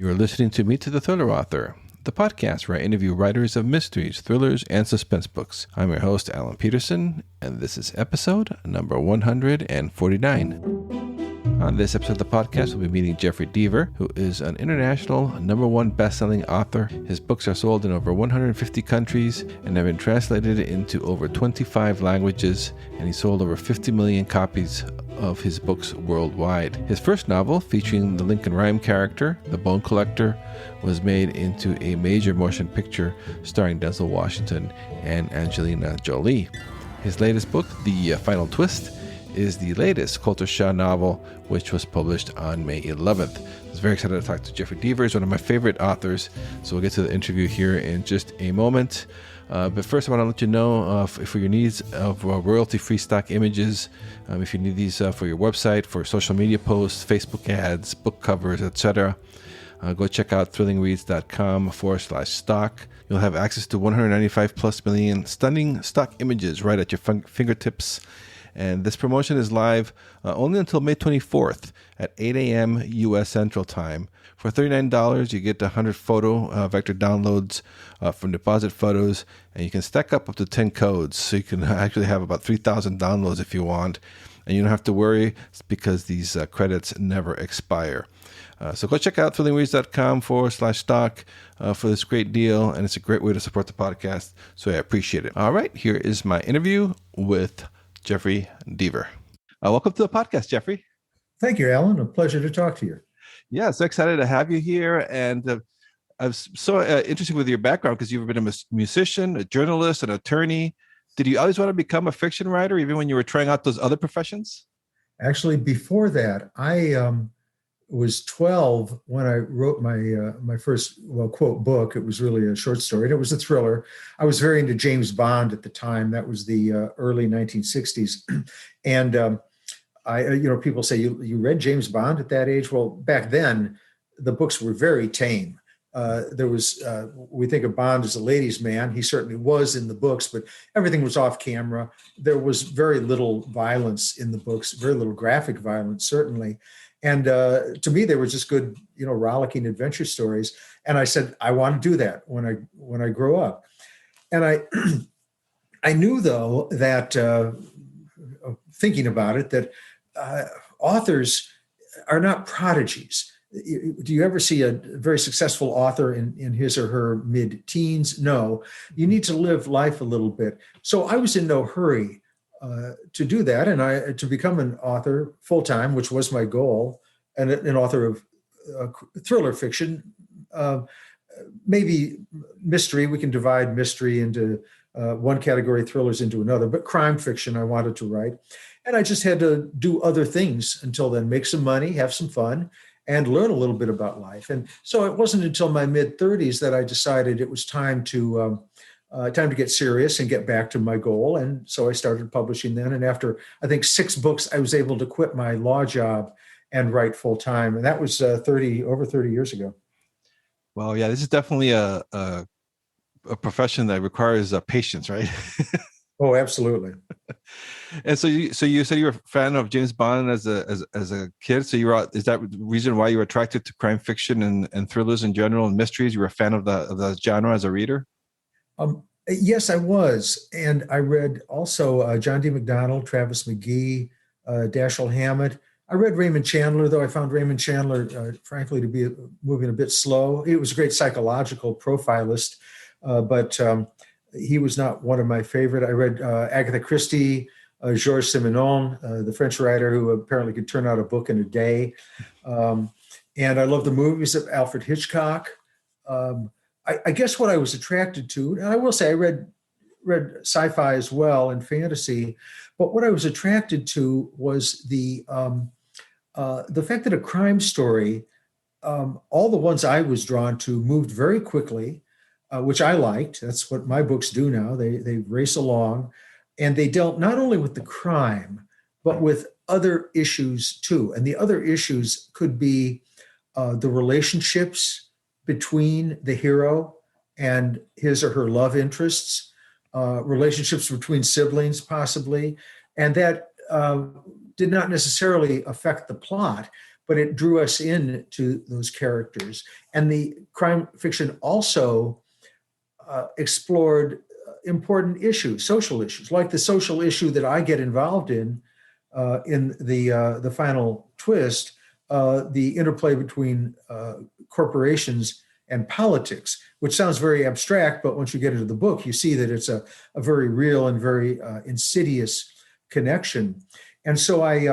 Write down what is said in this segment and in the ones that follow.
You're listening to Meet the Thriller Author, the podcast where I interview writers of mysteries, thrillers, and suspense books. I'm your host, Alan Peterson, and this is episode number 149. On this episode of the podcast, we'll be meeting Jeffery Deaver, who is an international #1 best-selling author. His books are sold in over 150 countries and have been translated into over 25 languages, and he sold over 50 million copies of his books worldwide. His first novel, featuring the Lincoln Rhyme character, The Bone Collector, was made into a major motion picture starring Denzel Washington and Angelina Jolie. His latest book, The Final Twist, is the latest Colter Shaw novel, which was published on May 11th. I was very excited to talk to Jeffery Deaver. He's one of my favorite authors, so we'll get to the interview here in just a moment. But first, I want to let you know for your needs of royalty-free stock images, if you need these for your website, for social media posts, Facebook ads, book covers, etc., go check out thrillingreads.com/stock. You'll have access to 195 plus million stunning stock images right at your fingertips. And this promotion is live only until May 24th at 8 a.m. U.S. Central Time. For $39, you get 100 photo vector downloads from Deposit Photos, and you can stack up to 10 codes. So you can actually have about 3,000 downloads if you want. And you don't have to worry because these credits never expire. So go check out thrillingreads.com/stock for this great deal, and it's a great way to support the podcast, so I appreciate it. All right, here is my interview with Jeffery Deaver. Welcome to the podcast, Jeffery. Thank you, Alan. A pleasure to talk to you. Yeah, so excited to have you here. And I was so interested with your background because you've been a musician, a journalist, an attorney. Did you always want to become a fiction writer, even when you were trying out those other professions? Actually, before that, I was 12 when I wrote my first, quote, book. It was really a short story, and it was a thriller. I was very into James Bond at the time. That was the early 1960s. And people say, you read James Bond at that age? Well, back then, the books were very tame. We think of Bond as a ladies' man. He certainly was in the books, but everything was off camera. There was very little violence in the books, very little graphic violence, certainly. And to me, they were just good, rollicking adventure stories. And I said, I want to do that when I grow up. And I knew, though, that thinking about it, that authors are not prodigies. Do you ever see a very successful author in his or her mid-teens? No. You need to live life a little bit. So I was in no hurry to do that, and to become an author full-time, which was my goal, and an author of thriller fiction, maybe mystery. We can divide mystery into one category, thrillers into another, but crime fiction I wanted to write. And I just had to do other things until then, make some money, have some fun, and learn a little bit about life. And so it wasn't until my mid-30s that I decided it was time to get serious and get back to my goal. And so I started publishing then. And after, I think, 6 books, I was able to quit my law job and write full time. And that was over 30 years ago. Well, yeah, this is definitely a profession that requires patience, right? Oh, absolutely. And so you said you were a fan of James Bond as a kid. So is that the reason why you were attracted to crime fiction and thrillers in general and mysteries? You were a fan of the genre as a reader? Yes, I was. And I read also John D. MacDonald, Travis McGee, Dashiell Hammett. I read Raymond Chandler, though I found Raymond Chandler, frankly, to be moving a bit slow. He was a great psychological profilist, but he was not one of my favorite. I read Agatha Christie, Georges Simenon, the French writer who apparently could turn out a book in a day. And I love the movies of Alfred Hitchcock. I guess what I was attracted to, and I will say I read sci-fi as well and fantasy, but what I was attracted to was the fact that a crime story, all the ones I was drawn to moved very quickly, which I liked. That's what my books do now. They race along, and they dealt not only with the crime, but with other issues too. And the other issues could be the relationships between the hero and his or her love interests, relationships between siblings possibly, and that did not necessarily affect the plot, but it drew us into those characters. And the crime fiction also explored important issues, social issues, like the social issue that I get involved in the final twist, the interplay between corporations and politics, which sounds very abstract, but once you get into the book, you see that it's a very real and very insidious connection. And so I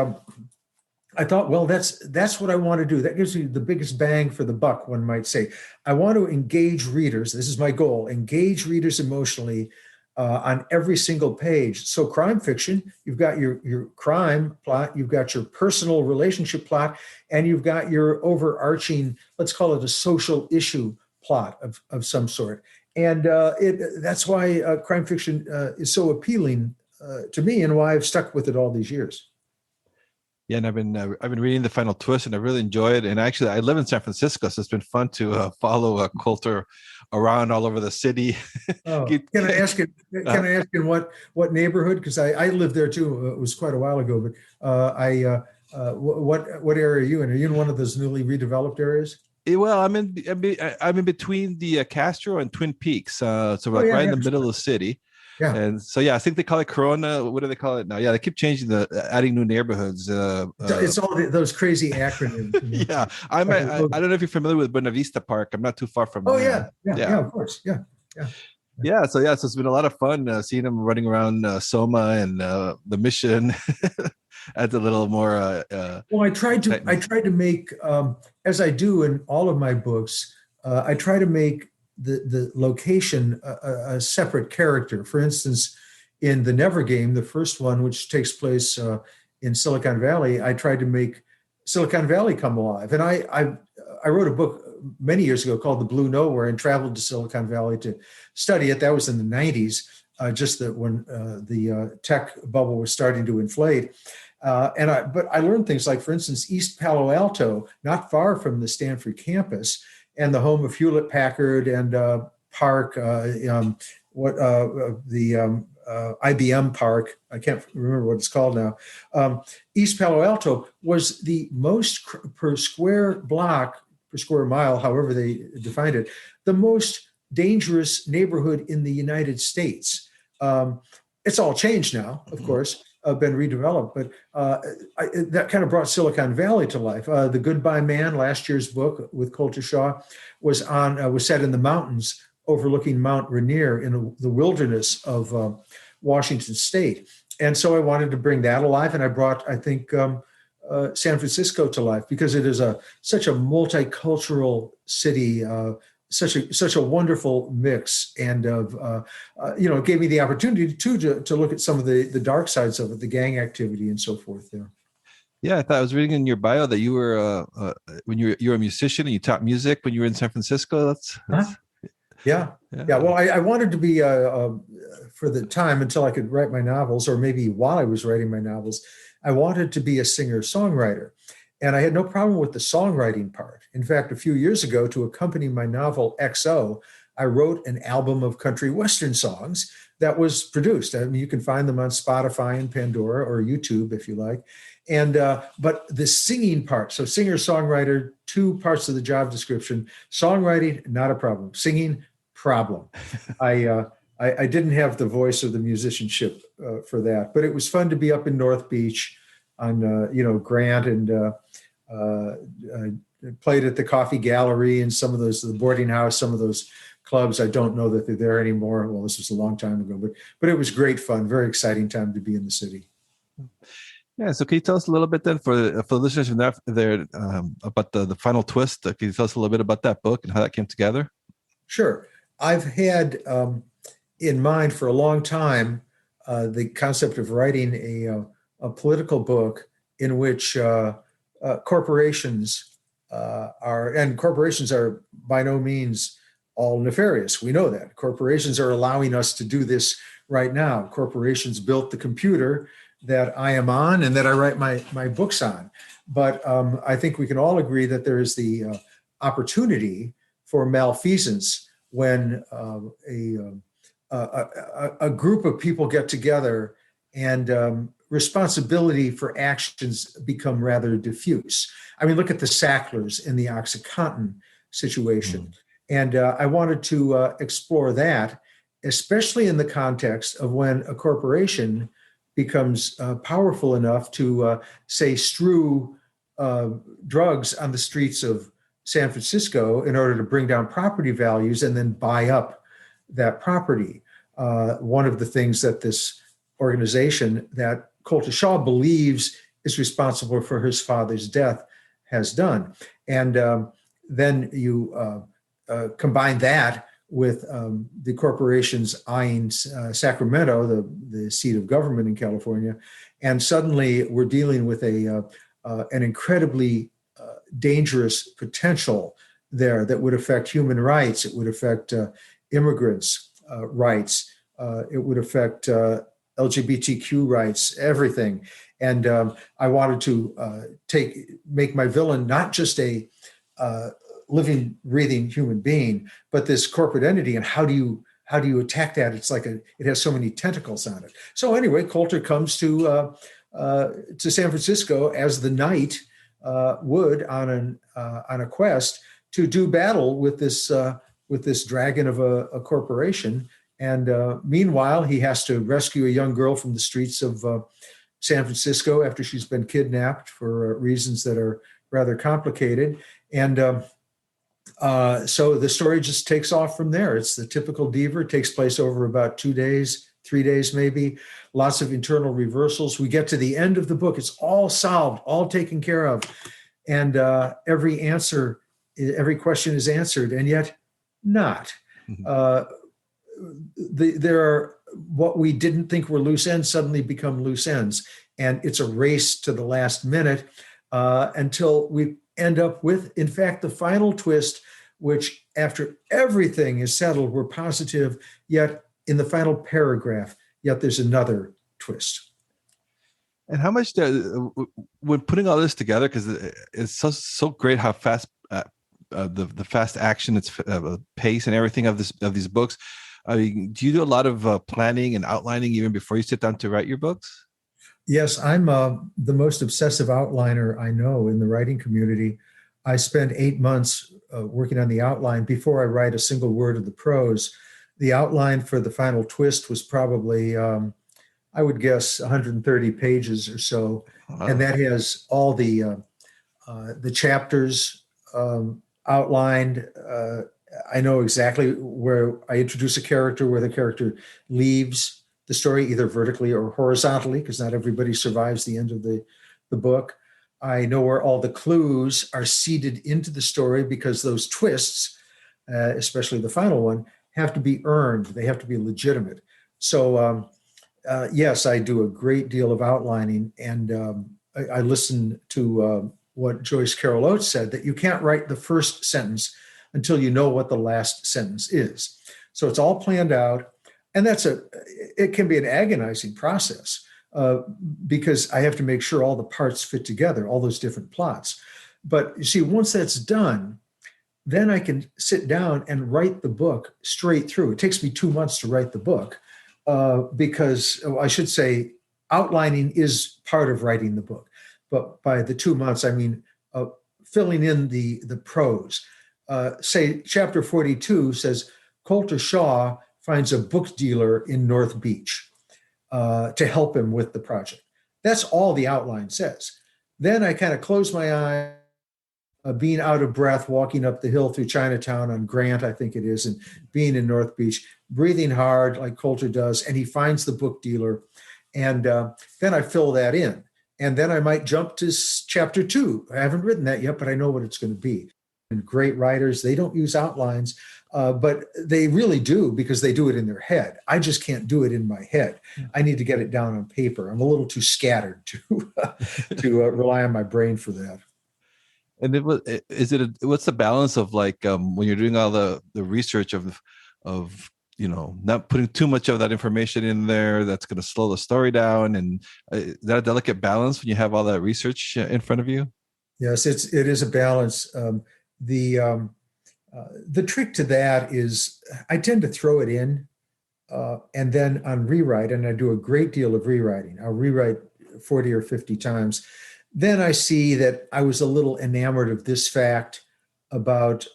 thought, well, that's what I want to do. That gives me the biggest bang for the buck, one might say. I want to engage readers. This is my goal: engage readers emotionally on every single page. So crime fiction, you've got your crime plot, you've got your personal relationship plot, and you've got your overarching, let's call it a social issue plot of some sort. And that's why crime fiction is so appealing to me, and why I've stuck with it all these years. Yeah, and I've been reading The Final Twist, and I really enjoy it. And actually, I live in San Francisco, so it's been fun to follow Coulter around all over the city. Oh, can I ask you what neighborhood? Because I lived there too. It was quite a while ago. But what area are you in? Are you in one of those newly redeveloped areas? Well, I'm in between the Castro and Twin Peaks, so right in the middle of the city. Yeah. And so, I think they call it Corona. What do they call it now? Yeah, they keep changing adding new neighborhoods. It's all those crazy acronyms. Yeah. I don't know if you're familiar with Buena Vista Park. I'm not too far from there. Yeah, of course. Yeah. So it's been a lot of fun seeing them running around Soma and the Mission. Adds a little more. Well, I tried to make, as I do in all of my books, I try to make the location a separate character. For instance, in the Never Game, the first one, which takes place in Silicon Valley, I tried to make Silicon Valley come alive. And I wrote a book many years ago called The Blue Nowhere, and traveled to Silicon Valley to study it. That was in the 90s, just that when the tech bubble was starting to inflate. But I learned things like, for instance, East Palo Alto, not far from the Stanford campus, and the home of Hewlett Packard and Park, the IBM Park. I can't remember what it's called now. East Palo Alto was the most per square block, per square mile, however they defined it, the most dangerous neighborhood in the United States. It's all changed now, of course. Been redeveloped, but that kind of brought Silicon Valley to life. The Goodbye Man, last year's book with Coulter Shaw, was set in the mountains overlooking Mount Rainier in the wilderness of Washington State. And so I wanted to bring that alive, and I brought, I think, San Francisco to life, because it is such a multicultural city. Such a wonderful mix, and it gave me the opportunity to look at some of the dark sides of it, the gang activity and so forth there. Yeah, I thought I was reading in your bio that you were when you were a musician and you taught music when you were in San Francisco. Yeah. Well, I wanted to be for the time until I could write my novels, or maybe while I was writing my novels, I wanted to be a singer-songwriter. And I had no problem with the songwriting part. In fact, a few years ago, to accompany my novel XO, I wrote an album of country western songs that was produced. I mean, you can find them on Spotify and Pandora, or YouTube if you like. And but the singing part, so singer-songwriter, two parts of the job description. Songwriting, not a problem. Singing, problem. I didn't have the voice or the musicianship for that, but it was fun to be up in North Beach on Grant, and played at the Coffee Gallery and some of those, the boarding house, some of those clubs. I don't know that they're there anymore. Well, this was a long time ago, but it was great fun. Very exciting time to be in the city. Yeah. So can you tell us a little bit then for the listeners from there about the Final Twist? Can you tell us a little bit about that book and how that came together? Sure. I've had in mind for a long time the concept of writing a political book in which corporations are by no means all nefarious. We know that. Corporations are allowing us to do this right now. Corporations built the computer that I am on and that I write my books on. But I think we can all agree that there is the opportunity for malfeasance when a group of people get together and responsibility for actions become rather diffuse. I mean, look at the Sacklers in the OxyContin situation. And I wanted to explore that, especially in the context of when a corporation becomes powerful enough to, say, strew drugs on the streets of San Francisco in order to bring down property values and then buy up that property. One of the things that this organization that Colter Shaw believes is responsible for his father's death has done. And then you combine that with the corporation's eyeing Sacramento, the seat of government in California, and suddenly we're dealing with an incredibly dangerous potential there that would affect human rights. It would affect immigrants' rights. It would affect LGBTQ rights, everything. And I wanted to make my villain not just a living, breathing human being, but this corporate entity. And how do you attack that? It's like it has so many tentacles on it. So anyway, Colter comes to San Francisco as the knight would on a quest to do battle with this dragon of a corporation. And meanwhile, he has to rescue a young girl from the streets of San Francisco after she's been kidnapped for reasons that are rather complicated. And so the story just takes off from there. It's the typical Deaver. It takes place over about 2 days, 3 days maybe. Lots of internal reversals. We get to the end of the book. It's all solved, all taken care of. And every question is answered, and yet not. There are what we didn't think were loose ends suddenly become loose ends. And it's a race to the last minute until we end up with, in fact, the final twist, which after everything is settled, we're positive, yet in the final paragraph, yet there's another twist. And how much, when putting all this together, because it's so great how fast the fast action, its pace and everything of these books. I mean, do you do a lot of planning and outlining even before you sit down to write your books? Yes, I'm the most obsessive outliner I know in the writing community. I spend 8 months working on the outline before I write a single word of the prose. The outline for the final twist was probably, I would guess, 130 pages or so. Wow. And that has all the chapters outlined. I know exactly where I introduce a character, where the character leaves the story, either vertically or horizontally, because not everybody survives the end of the book. I know where all the clues are seeded into the story, because those twists, especially the final one, have to be earned. They have to be legitimate. So yes, I do a great deal of outlining, and I listen to what Joyce Carol Oates said, that you can't write the first sentence until you know what the last sentence is. So it's all planned out. And it can be an agonizing process because I have to make sure all the parts fit together, all those different plots. But you see, once that's done, then I can sit down and write the book straight through. It takes me 2 months to write the book because I should say outlining is part of writing the book. But by the 2 months, I mean filling in the prose. Say chapter 42 says, Colter Shaw finds a book dealer in North Beach to help him with the project. That's all the outline says. Then I kind of close my eye, being out of breath, walking up the hill through Chinatown on Grant, I think it is, and being in North Beach, breathing hard like Colter does, and he finds the book dealer. And then I fill that in. And then I might jump to chapter 2. I haven't written that yet, but I know what it's going to be. And great writers, they don't use outlines, but they really do, because they do it in their head. I just can't do it in my head. I need to get it down on paper. I'm a little too scattered to rely on my brain for that. And what's the balance of like when you're doing all the research of not putting too much of that information in there that's going to slow the story down, and is that a delicate balance when you have all that research in front of you? Yes, it is a balance. The trick to that is I tend to throw it in, and then on rewrite, and I do a great deal of rewriting. I'll rewrite 40 or 50 times. Then I see that I was a little enamored of this fact about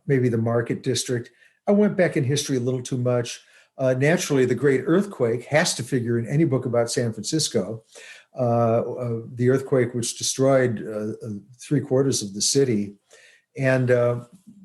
maybe the market district. I went back in history a little too much. Naturally, the great earthquake has to figure in any book about San Francisco. The earthquake which destroyed 3/4 of the city. And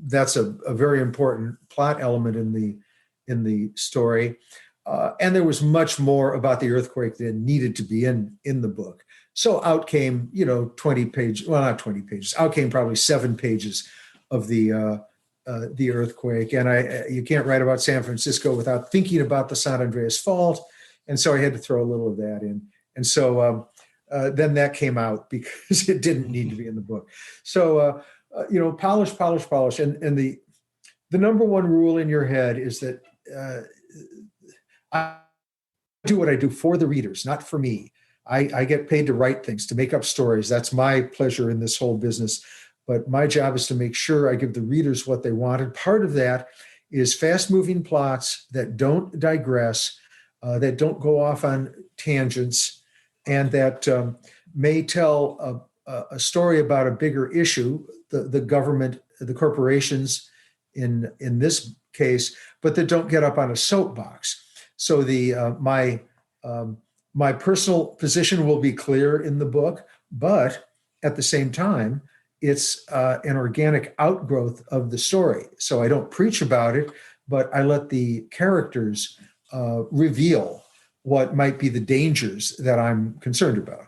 that's a very important plot element in the story. And there was much more about the earthquake than needed to be in the book. So out came, 20 pages, well, not 20 pages, out came probably 7 pages of the earthquake. And you can't write about San Francisco without thinking about the San Andreas Fault. And so I had to throw a little of that in. And so then that came out because it didn't need to be in the book. So, polish, polish, polish. And the number one rule in your head is that I do what I do for the readers, not for me. I get paid to write things, to make up stories. That's my pleasure in this whole business. But my job is to make sure I give the readers what they want. And part of that is fast-moving plots that don't digress, that don't go off on tangents, and that may tell a story about a bigger issue, the government, the corporations in this case, but that don't get up on a soapbox. So my personal position will be clear in the book, but at the same time, it's an organic outgrowth of the story. So I don't preach about it, but I let the characters reveal what might be the dangers that I'm concerned about.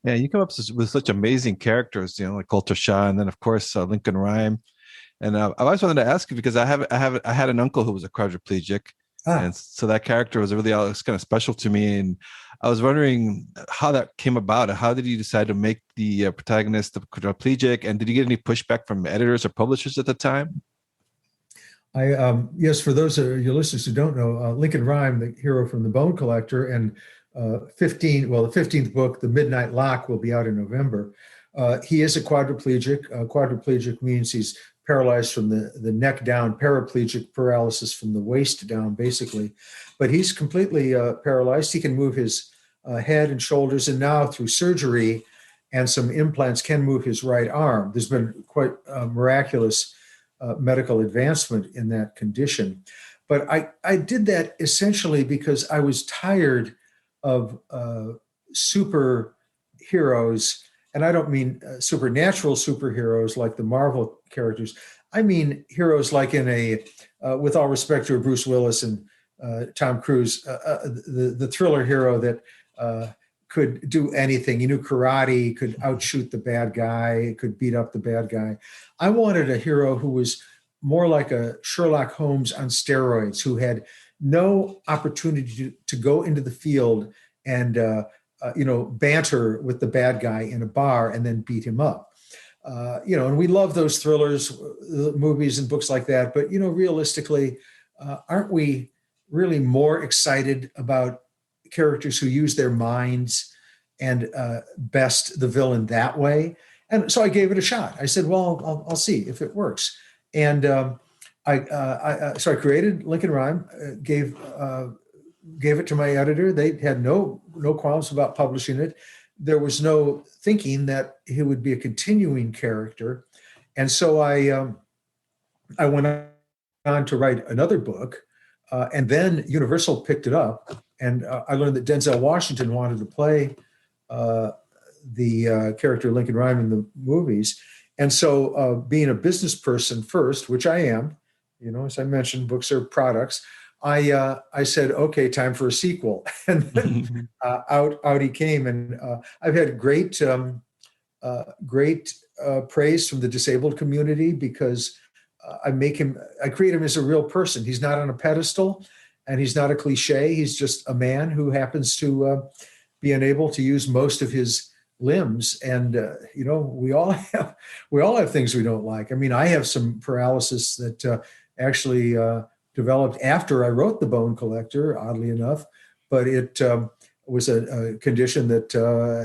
Yeah, you come up with such amazing characters, like Colter Shah, and then of course Lincoln Rhyme. And I always wanted to ask you because I had an uncle who was a quadriplegic, and so that character was really kind of special to me. And I was wondering how that came about. How did you decide to make the protagonist the quadriplegic, and did you get any pushback from editors or publishers at the time? Yes, for those of your listeners who don't know, Lincoln Rhyme, the hero from The Bone Collector, and the 15th book, The Midnight Lock, will be out in November. He is a quadriplegic. Quadriplegic means he's paralyzed from the neck down, paraplegic paralysis from the waist down, basically. But he's completely paralyzed. He can move his head and shoulders, and now through surgery and some implants can move his right arm. There's been quite miraculous medical advancement in that condition. But I did that essentially because I was tired of superheroes. And I don't mean supernatural superheroes like the Marvel characters. I mean heroes like with all respect to Bruce Willis and Tom Cruise, the thriller hero that could do anything. He knew karate, could outshoot the bad guy, could beat up the bad guy. I wanted a hero who was more like a Sherlock Holmes on steroids, who had no opportunity to go into the field and banter with the bad guy in a bar and then beat him up. And we love those thrillers, movies and books like that. But, realistically, aren't we really more excited about characters who use their minds and best the villain that way? And so I gave it a shot. I said, well, I'll see if it works. And so I created Lincoln Rhyme, gave it to my editor. They had no qualms about publishing it. There was no thinking that he would be a continuing character. And so I went on to write another book. And then Universal picked it up. And I learned that Denzel Washington wanted to play the character Lincoln Rhyme in the movies. And so being a business person first, which I am, as I mentioned, books are products. I said, okay, time for a sequel. And then out he came. And I've had great praise from the disabled community because I create him as a real person. He's not on a pedestal and he's not a cliche. He's just a man who happens to be unable to use most of his limbs. And, we all have things we don't like. I mean, I have some paralysis that actually developed after I wrote The Bone Collector, oddly enough, but it was a condition that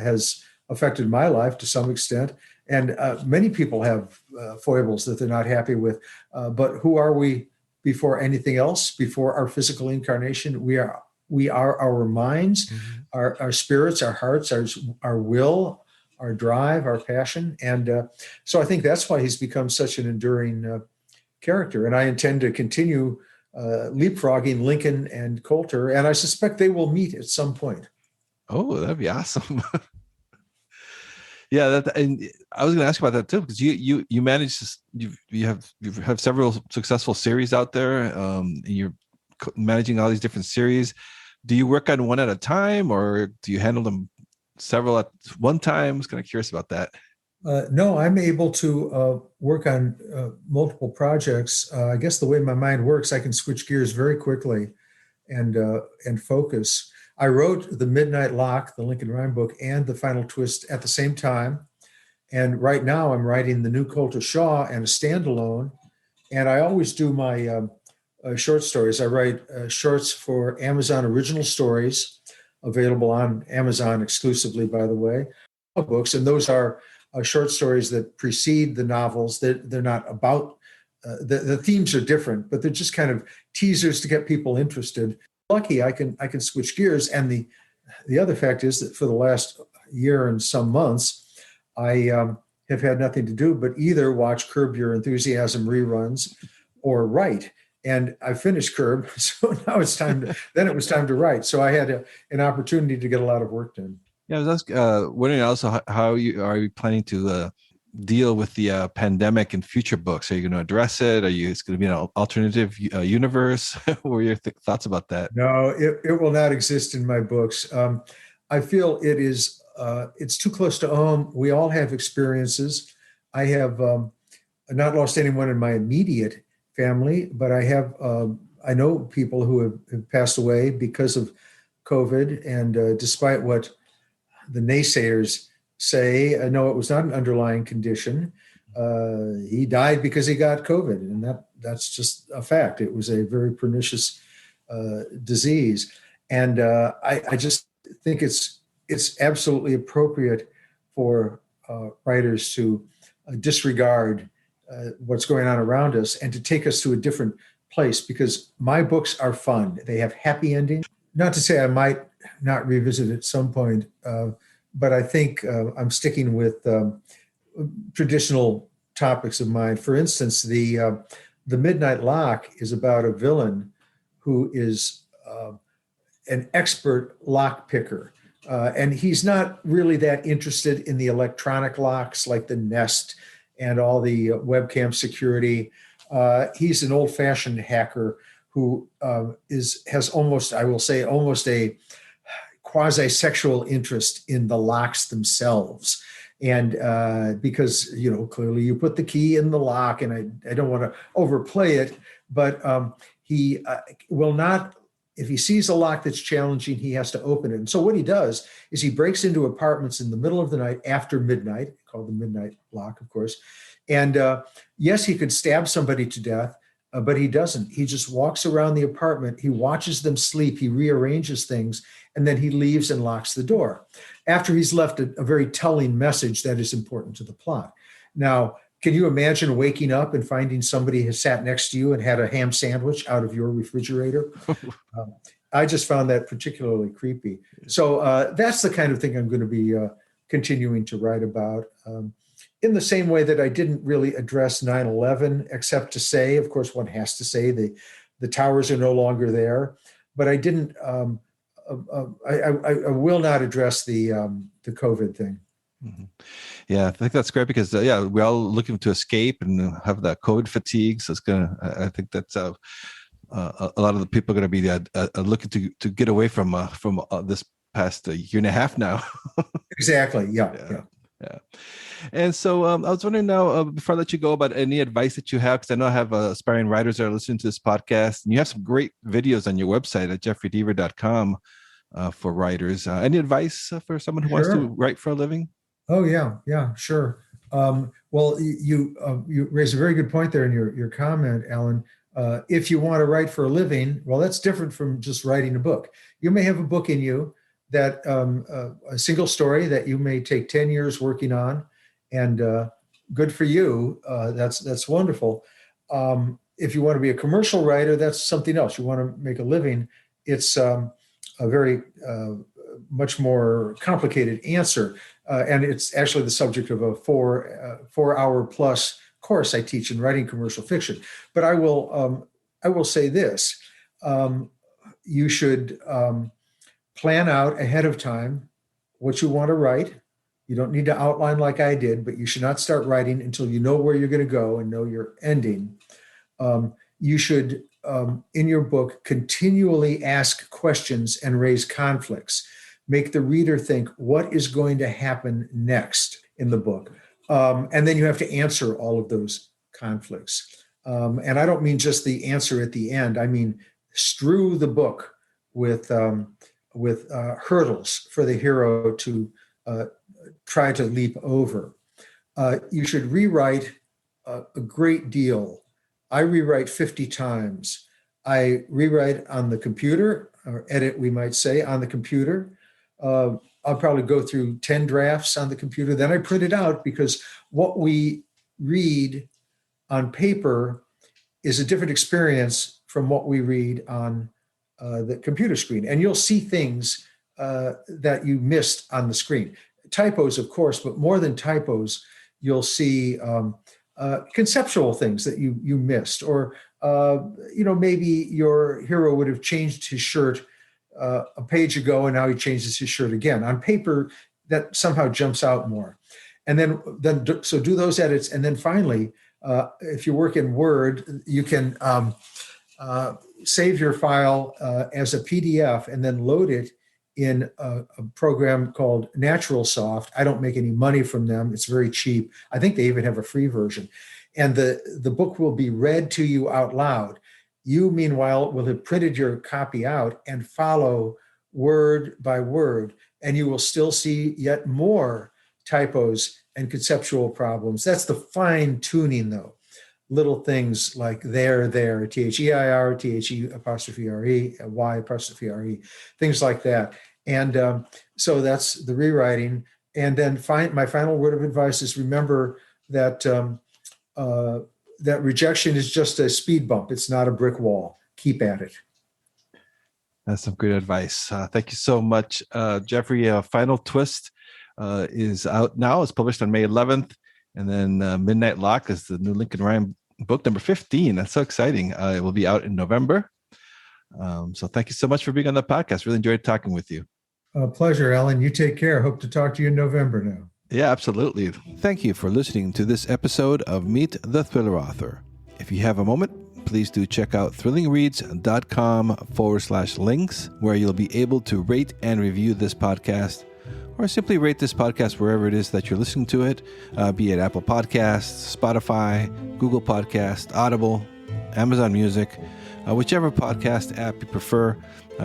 has affected my life to some extent. And many people have foibles that they're not happy with. But who are we before anything else? Before our physical incarnation, we are We are our minds, Mhm. our spirits, our hearts, our will, our drive, our passion. And so I think that's why he's become such an enduring character. And I intend to continue leapfrogging Lincoln and Coulter, and I suspect they will meet at some point. Oh, that'd be awesome. Yeah, and I was going to ask you about that too, because you manage to you have several successful series out there. And you're managing all these different series. Do you work on one at a time, or do you handle them several at one time? I was kind of curious about that. No, I'm able to work on multiple projects. I guess the way my mind works, I can switch gears very quickly and focus. I wrote the Midnight Lock, the Lincoln Rhyme book, and the Final Twist at the same time. And right now, I'm writing the new Coulter Shaw and a standalone. And I always do my short stories. I write shorts for Amazon Original Stories, available on Amazon exclusively, by the way, books. And those are short stories that precede the novels. They're not about, the themes are different, but they're just kind of teasers to get people interested. Lucky, I can switch gears. And the other fact is that for the last year and some months, I have had nothing to do but either watch Curb Your Enthusiasm reruns or write. And I finished Curb, so now then it was time to write. So I had an opportunity to get a lot of work done. Yeah, I was wondering also how you are you planning to deal with the pandemic in future books? Are you going to address it? It's going to be an alternative universe? What were your thoughts about that? No, it will not exist in my books. I feel it's too close to home. We all have experiences. I have not lost anyone in my immediate family, but I know people who have passed away because of COVID. And despite what the naysayers say, I know it was not an underlying condition. He died because he got COVID, and that's just a fact. It was a very pernicious disease, and I just think it's absolutely appropriate for writers to disregard what's going on around us and to take us to a different place, because my books are fun. They have happy endings. Not to say I might not revisit at some point, but I think I'm sticking with traditional topics of mine. For instance, the Midnight Lock is about a villain who is an expert lock picker. And he's not really that interested in the electronic locks like the Nest and all the webcam security. He's an old-fashioned hacker who has almost, I will say, almost a quasi-sexual interest in the locks themselves. And because, clearly you put the key in the lock, and I don't want to overplay it, but he will not, if he sees a lock that's challenging, he has to open it. And so what he does is he breaks into apartments in the middle of the night after midnight, called the Midnight Lock, of course. And yes, he could stab somebody to death, but he doesn't. He just walks around the apartment. He watches them sleep. He rearranges things, and then he leaves and locks the door after he's left a very telling message that is important to the plot. Now, can you imagine waking up and finding somebody has sat next to you and had a ham sandwich out of your refrigerator? I just found that particularly creepy. So that's the kind of thing I'm going to be continuing to write about. In the same way that I didn't really address 9/11, except to say, of course, one has to say the towers are no longer there. But I didn't. I will not address the COVID thing. Mm-hmm. Yeah, I think that's great because we're all looking to escape and have that COVID fatigue. So I think that's a lot of the people are going to be looking to get away from this past year and a half now. Exactly. Yeah. And so I was wondering now, before I let you go, about any advice that you have, because I know I have aspiring writers that are listening to this podcast, and you have some great videos on your website at jeffreydeaver.com for writers. Any advice for someone who wants to write for a living? Oh, yeah, sure. Well, you raise a very good point there in your comment, Alan. If you want to write for a living, well, that's different from just writing a book. You may have a book in you that a single story that you may take 10 years working on, and good for you. That's wonderful. If you want to be a commercial writer, that's something else. You want to make a living. It's a very much more complicated answer. And it's actually the subject of a 4-hour plus course I teach in writing commercial fiction. But I will say this: you should plan out ahead of time what you want to write. You don't need to outline like I did, but you should not start writing until you know where you're going to go and know your ending. You should, in your book, continually ask questions and raise conflicts. Make the reader think, what is going to happen next in the book? And then you have to answer all of those conflicts. And I don't mean just the answer at the end. I mean, strew the book with hurdles for the hero to try to leap over. You should rewrite a great deal. I rewrite 50 times. I rewrite on the computer, or edit, we might say, on the computer. I'll probably go through 10 drafts on the computer. Then I print it out, because what we read on paper is a different experience from what we read on the computer screen. And you'll see things that you missed on the screen. Typos, of course, but more than typos, you'll see conceptual things that you missed, or maybe your hero would have changed his shirt a page ago, and now he changes his shirt again. On paper, that somehow jumps out more. And then so do those edits, and then finally, if you work in Word, you can save your file as a PDF and then load it in a program called NaturalSoft. I don't make any money from them. It's very cheap. I think they even have a free version. And the book will be read to you out loud. You, meanwhile, will have printed your copy out and follow word by word, and you will still see yet more typos and conceptual problems. That's the fine tuning, though. Little things like there, T-H-E-I-R, T-H-E'-R-E, Y'-R-E, things like that. And so that's the rewriting. And then my final word of advice is, remember that that rejection is just a speed bump. It's not a brick wall. Keep at it. That's some good advice. Thank you so much, Jeffrey. Final Twist is out now. It's published on May 11th. And then Midnight Lock is the new Lincoln Rhyme book, number 15. That's so exciting. It will be out in November. So thank you so much for being on the podcast. Really enjoyed talking with you. Pleasure, Alan. You take care. Hope to talk to you in November now. Yeah, absolutely. Thank you for listening to this episode of Meet the Thriller Author. If you have a moment, please do check out thrillingreads.com/links, where you'll be able to rate and review this podcast, or simply rate this podcast wherever it is that you're listening to it, be it Apple Podcasts, Spotify, Google Podcasts, Audible, Amazon Music, whichever podcast app you prefer.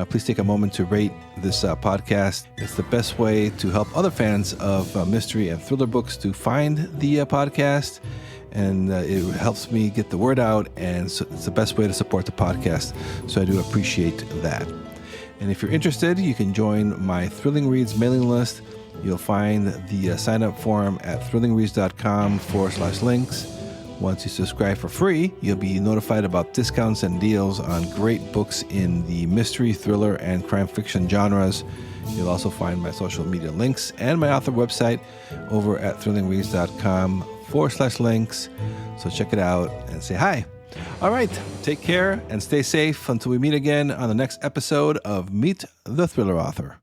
Please take a moment to rate this podcast. It's the best way to help other fans of mystery and thriller books to find the podcast, and it helps me get the word out, and so it's the best way to support the podcast. So I do appreciate that. And if you're interested, you can join my Thrilling Reads mailing list. You'll find the sign-up form at thrillingreads.com/links. Once you subscribe for free, you'll be notified about discounts and deals on great books in the mystery, thriller, and crime fiction genres. You'll also find my social media links and my author website over at thrillingreads.com/links. So check it out and say hi. All right, take care and stay safe until we meet again on the next episode of Meet the Thriller Author.